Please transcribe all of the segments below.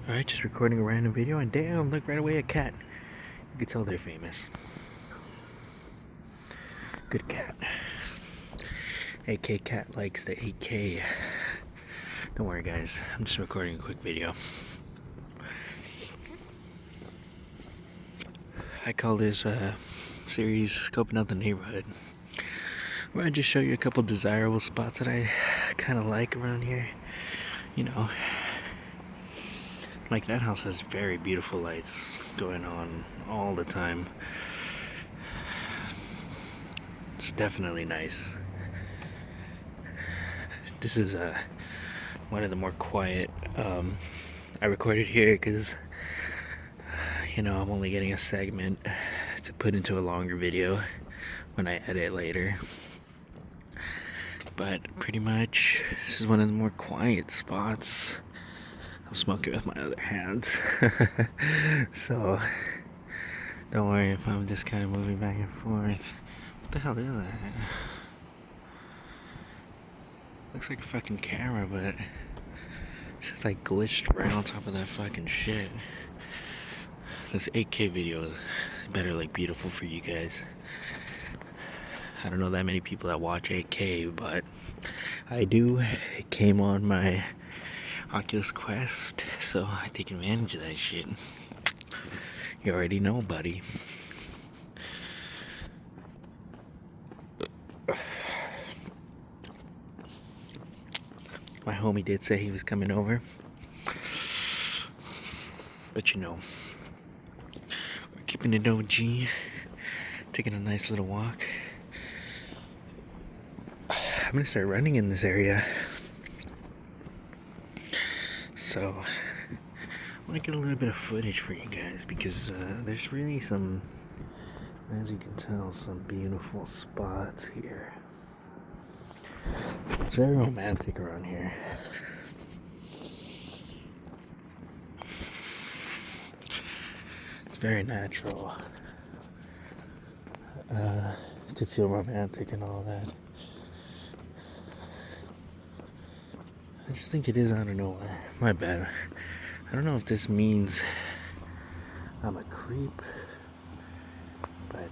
Alright, just recording a random video, and damn, look, right away, a cat. You can tell they're famous. Good cat. AK cat likes the AK. Don't worry, guys, I'm just recording a quick video. I call this series Scoping Out the Neighborhood, where I just show you a couple desirable spots that I kind of like around here. You know, like that house has very beautiful lights going on all the time. It's definitely nice. This is one of the more quiet. I recorded here because I'm only getting a segment to put into a longer video when I edit later. But pretty much, this is one of the more quiet spots. I'm smoking with my other hands. So, don't worry if I'm just kind of moving back and forth. What the hell is that? Looks like a fucking camera, but it's just like glitched right on top of that fucking shit. This 8K video better look beautiful for you guys. I don't know that many people that watch 8K, but I do. It came on my Oculus Quest, so I take advantage of that shit. You already know, buddy. My homie did say he was coming over, but we're keeping it OG, taking a nice little walk. I'm gonna start running in this area, so I want to get a little bit of footage for you guys because there's really some, as you can tell, some beautiful spots here. It's very romantic around here. It's very natural to feel romantic and all that. I just think it is out of nowhere. My bad. I don't know if this means I'm a creep, but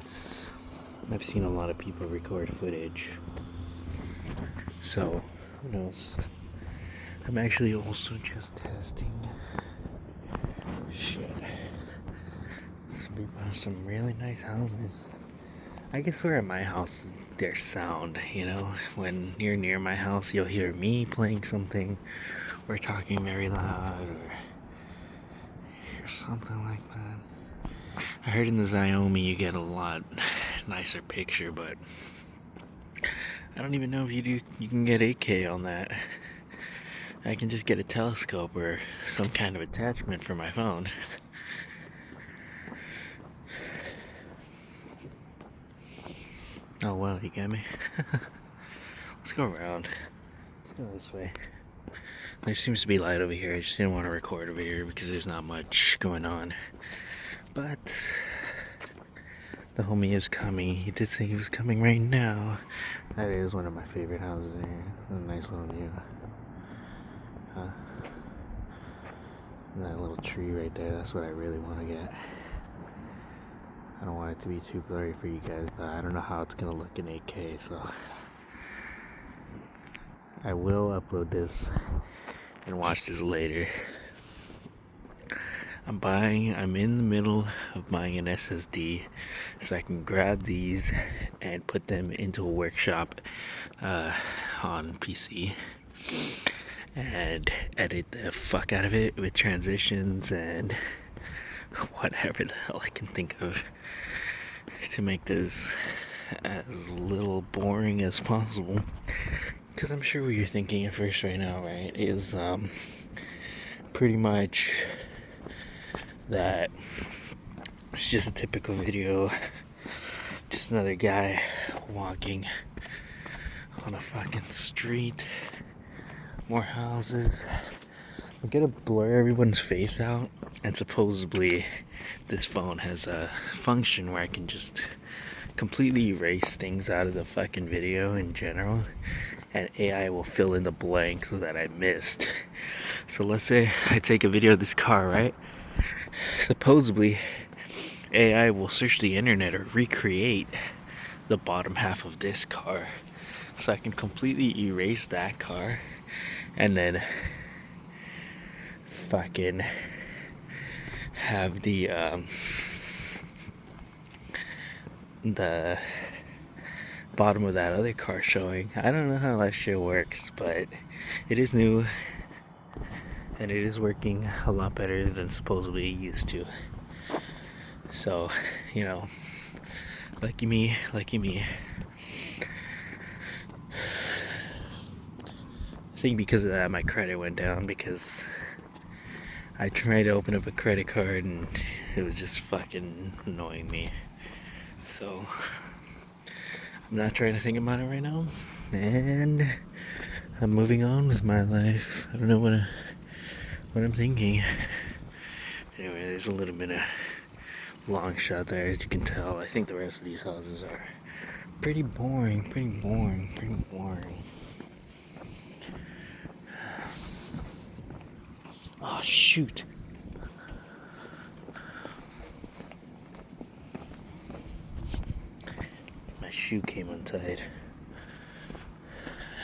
I've seen a lot of people record footage. So, who knows? I'm actually also just testing shit. Some people have some really nice houses. I guess we're at my house, there's sound, When you're near my house, you'll hear me playing something or talking very loud or something like that. I heard in the Xiaomi you get a lot nicer picture, but I don't even know if you can get 8K on that. I can just get a telescope or some kind of attachment for my phone. Oh well, you get me? Let's go around. Let's go this way. There seems to be light over here. I just didn't want to record over here because there's not much going on. But the homie is coming. He did say he was coming right now. That is one of my favorite houses here. A nice little view. Huh? And that little tree right there, that's what I really want to get. I don't want it to be too blurry for you guys, but I don't know how it's gonna look in 8K, so I will upload this and watch this later. I'm in the middle of buying an SSD so I can grab these and put them into a workshop on PC and edit the fuck out of it with transitions and whatever the hell I can think of to make this as little boring as possible. Because I'm sure what you're thinking at first right now, right, is pretty much that it's just a typical video, just another guy walking on a fucking street, more houses. I'm gonna blur everyone's face out, and supposedly this phone has a function where I can just completely erase things out of the fucking video in general, and AI will fill in the blanks that I missed. So let's say I take a video of this car, right? Supposedly, AI will search the internet or recreate the bottom half of this car. So I can completely erase that car and then fucking have the bottom of that other car showing. I don't know how that shit works, but it is new and it is working a lot better than supposedly it used to. So, you know, lucky me. I think because of that my credit went down, because I tried to open up a credit card and it was just fucking annoying me. So I'm not trying to think about it right now, and I'm moving on with my life. I don't know what I'm thinking. Anyway, there's a little bit of long shot there, as you can tell. I think the rest of these houses are pretty boring. Oh shoot. My shoe came untied.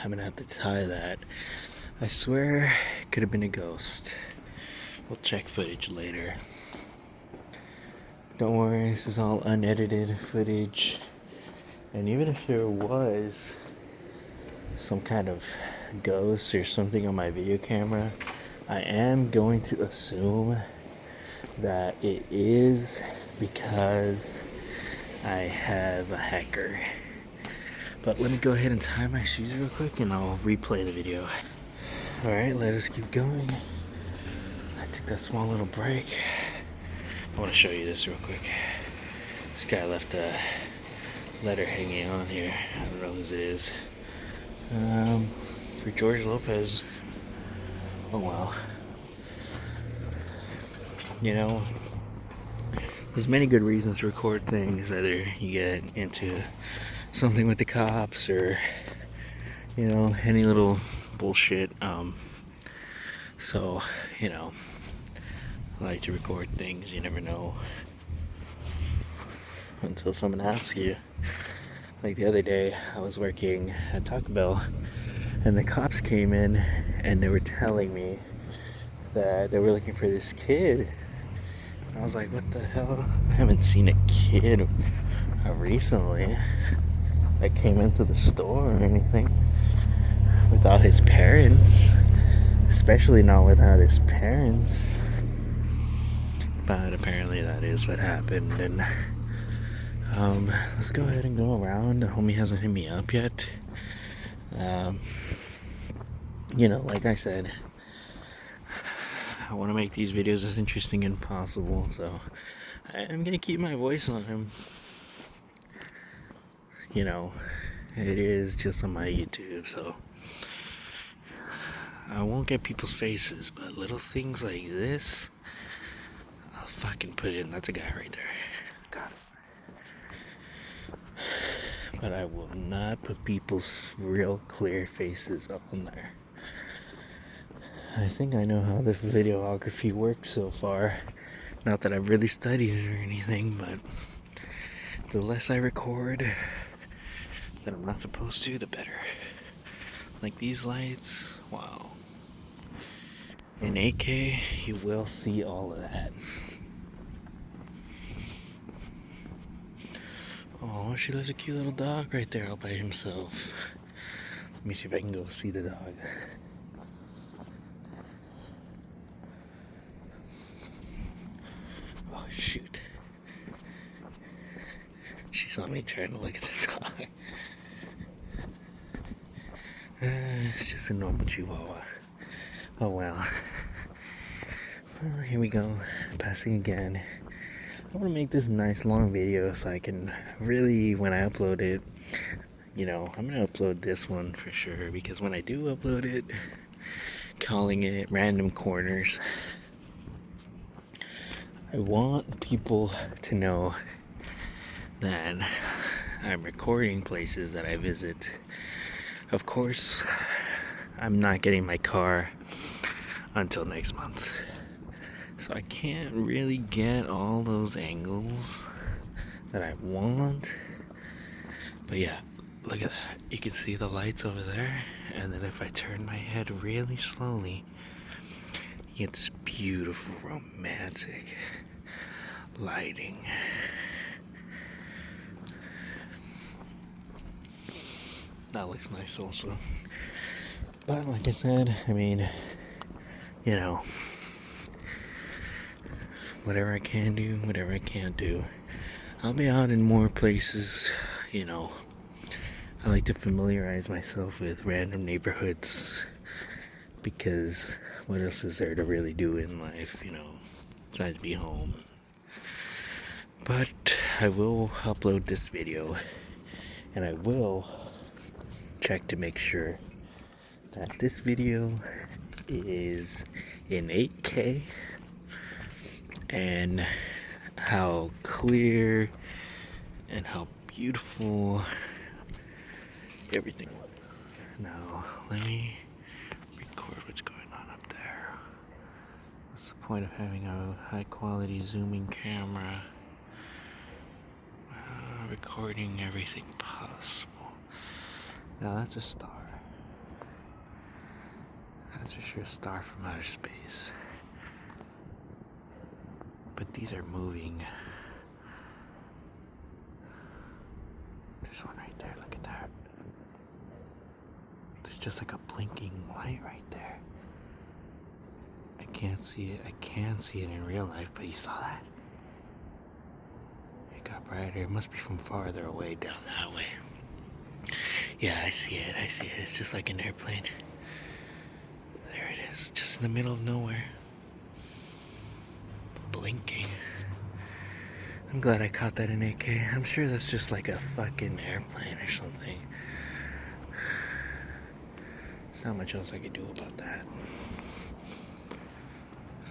I'm gonna have to tie that. I swear it could have been a ghost. We'll check footage later. Don't worry, this is all unedited footage. And even if there was some kind of ghost or something on my video camera, I am going to assume that it is because I have a hacker. But let me go ahead and tie my shoes real quick and I'll replay the video. Alright, let us keep going. I took that small little break. I want to show you this real quick. This guy left a letter hanging on here. I don't know whose it is. For George Lopez. Oh wow. You know, there's many good reasons to record things. Either you get into something with the cops or, you know, any little bullshit. So, you know, I like to record things. You never know until someone asks you. Like the other day, I was working at Taco Bell and the cops came in and they were telling me that they were looking for this kid. I was like, what the hell? I haven't seen a kid recently that came into the store or anything without his parents, especially not without his parents. But apparently that is what happened. And let's go ahead and go around. The homie hasn't hit me up yet. You know, like I said, I want to make these videos as interesting as possible, so I'm gonna keep my voice on him. You know, it is just on my YouTube, so I won't get people's faces, but little things like this, I'll fucking put in. That's a guy right there. Got it. But I will not put people's real clear faces up on there. I think I know how the videography works so far. Not that I've really studied it or anything, but the less I record that I'm not supposed to, the better. Like these lights, wow. In 8K, you will see all of that. Oh, she left a cute little dog right there all by himself. Let me see if I can go see the dog. Oh, shoot. She saw me trying to look at the dog. It's just a normal chihuahua. Oh, well. Well, here we go. Passing again. I want to make this nice long video so I can really, when I upload it, you know, I'm going to upload this one for sure, because when I do upload it, calling it Random Corners, I want people to know that I'm recording places that I visit. Of course, I'm not getting my car until next month. So I can't really get all those angles that I want. But yeah, look at that. You can see the lights over there. And then if I turn my head really slowly, you get this beautiful romantic lighting. That looks nice also. But like I said, I mean, you know, whatever I can do, whatever I can't do. I'll be out in more places, you know. I like to familiarize myself with random neighborhoods because what else is there to really do in life, you know, besides be home. But I will upload this video and I will check to make sure that this video is in 8K and how clear and how beautiful everything was. Now, let me record what's going on up there. What's the point of having a high quality zooming camera? Recording everything possible. Now that's a star. That's for sure a star from outer space. But these are moving. There's one right there, look at that. There's just like a blinking light right there. I can't see it. I can see it in real life, but you saw that? It got brighter. It must be from farther away down that way. Yeah, I see it. I see it. It's just like an airplane. There it is, just in the middle of nowhere. Blinking. I'm glad I caught that in 8K. I'm sure that's just like a fucking airplane or something. There's not much else I could do about that.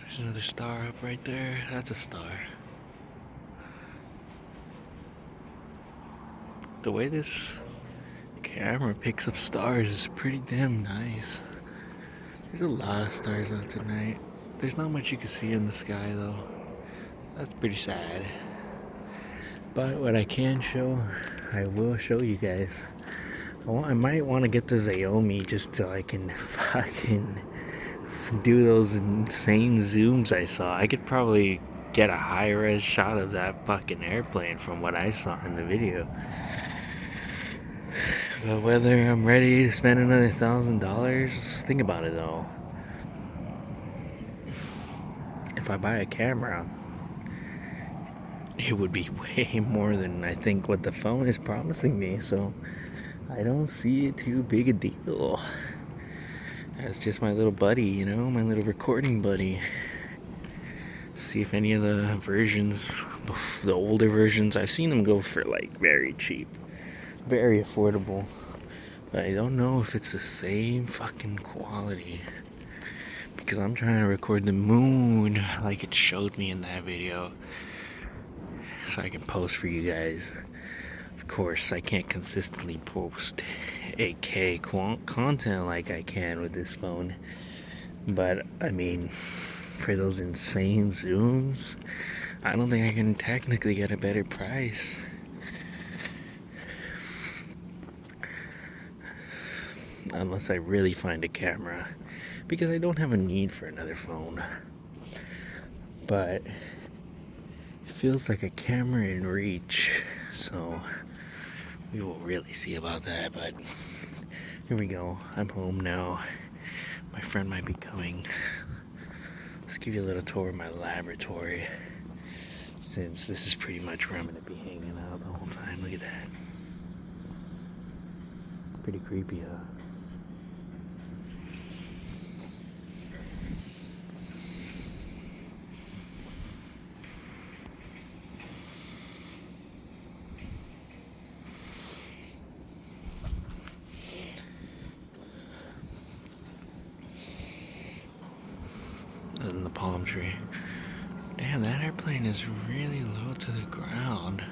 There's another star up right there. That's a star. The way this camera picks up stars is pretty damn nice. There's a lot of stars out tonight. There's not much you can see in the sky though. That's pretty sad. But what I can show, I will show you guys. I might want to get the Xiaomi just so I can fucking do those insane zooms I saw. I could probably get a high-res shot of that fucking airplane from what I saw in the video. But whether I'm ready to spend another $1,000, think about it though. If I buy a camera, it would be way more than I think what the phone is promising me, so I don't see it too big a deal. That's just my little buddy, you know, my little recording buddy. See if any of the versions, the older versions, I've seen them go for like very cheap, very affordable. But I don't know if it's the same fucking quality. Because I'm trying to record the moon like it showed me in that video, so I can post for you guys. Of course, I can't consistently post 8K content like I can with this phone. But, I mean, for those insane zooms, I don't think I can technically get a better price. Unless I really find a camera. Because I don't have a need for another phone. But it feels like a camera in reach. So we will really see about that. But here we go. I'm home now. My friend might be coming. Let's give you a little tour of my laboratory. Since this is pretty much where I'm going to be hanging out the whole time. Look at that. Pretty creepy, huh? Than the palm tree. Damn, that airplane is really low to the ground.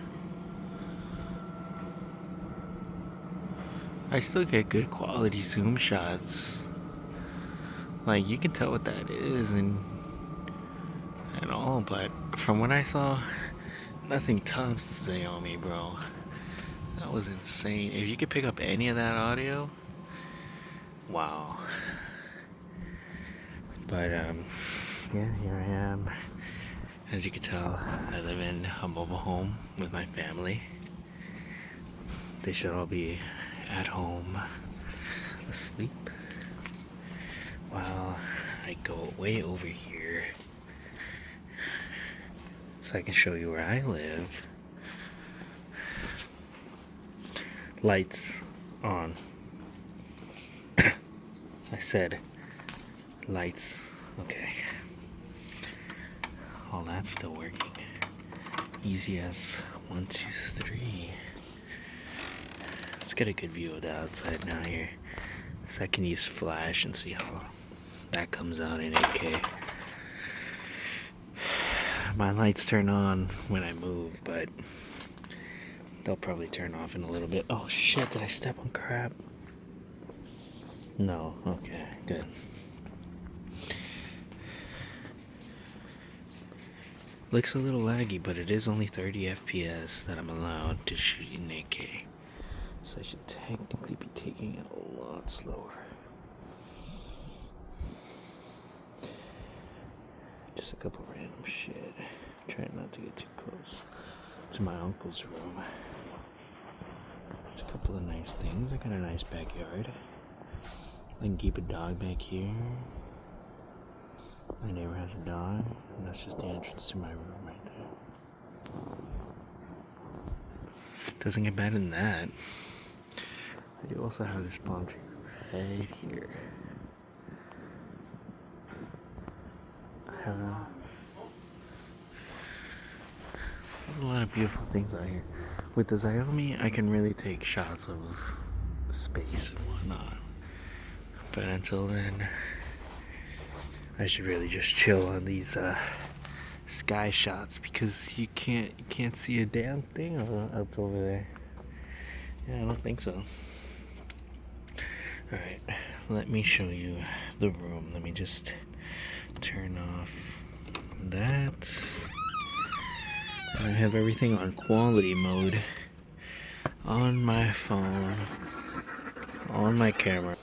I still get good quality zoom shots. Like, you can tell what that is and all, but from what I saw, nothing tops Xiaomi, bro. That was insane. If you could pick up any of that audio, wow. But yeah, here I am. As you can tell, I live in a mobile home with my family. They should all be at home asleep while I go way over here so I can show you where I live. Lights on. I said lights. Okay. All that's still working. Easy as 1, 2, 3. Let's get a good view of the outside now here. So I can use flash and see how that comes out in 8K. My lights turn on when I move, but they'll probably turn off in a little bit. Oh shit, did I step on crap? No, okay, good. Looks a little laggy, but it is only 30 FPS that I'm allowed to shoot in 8K. So I should technically be taking it a lot slower. Just a couple random shit. Trying not to get too close to my uncle's room. There's a couple of nice things. I got a nice backyard. I can keep a dog back here. My neighbor has a dog, and that's just the entrance to my room right there. Doesn't get better than that. I do also have this palm tree right here. There's a lot of beautiful things out here. With the Xiaomi, I can really take shots of space and whatnot. But until then, I should really just chill on these sky shots because you can't see a damn thing up over there. Yeah, I don't think so. Alright, let me show you the room. Let me just turn off that. I have everything on quality mode on my phone, on my camera.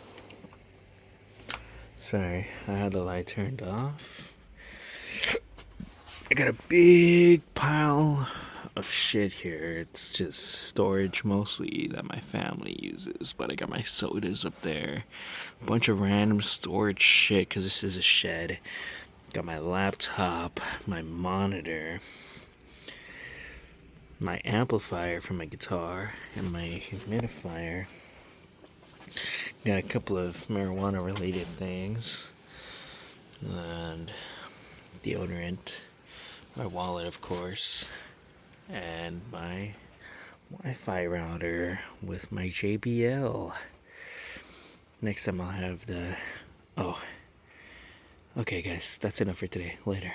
Sorry, I had the light turned off. I got a big pile of shit here. It's just storage mostly that my family uses, but I got my sodas up there. A bunch of random storage shit because this is a shed. Got my laptop, my monitor, my amplifier for my guitar, and my humidifier. Got a couple of marijuana related things, and deodorant, my wallet of course, and my Wi-Fi router with my JBL. Next time I'll have the... Oh, okay guys, that's enough for today. Later.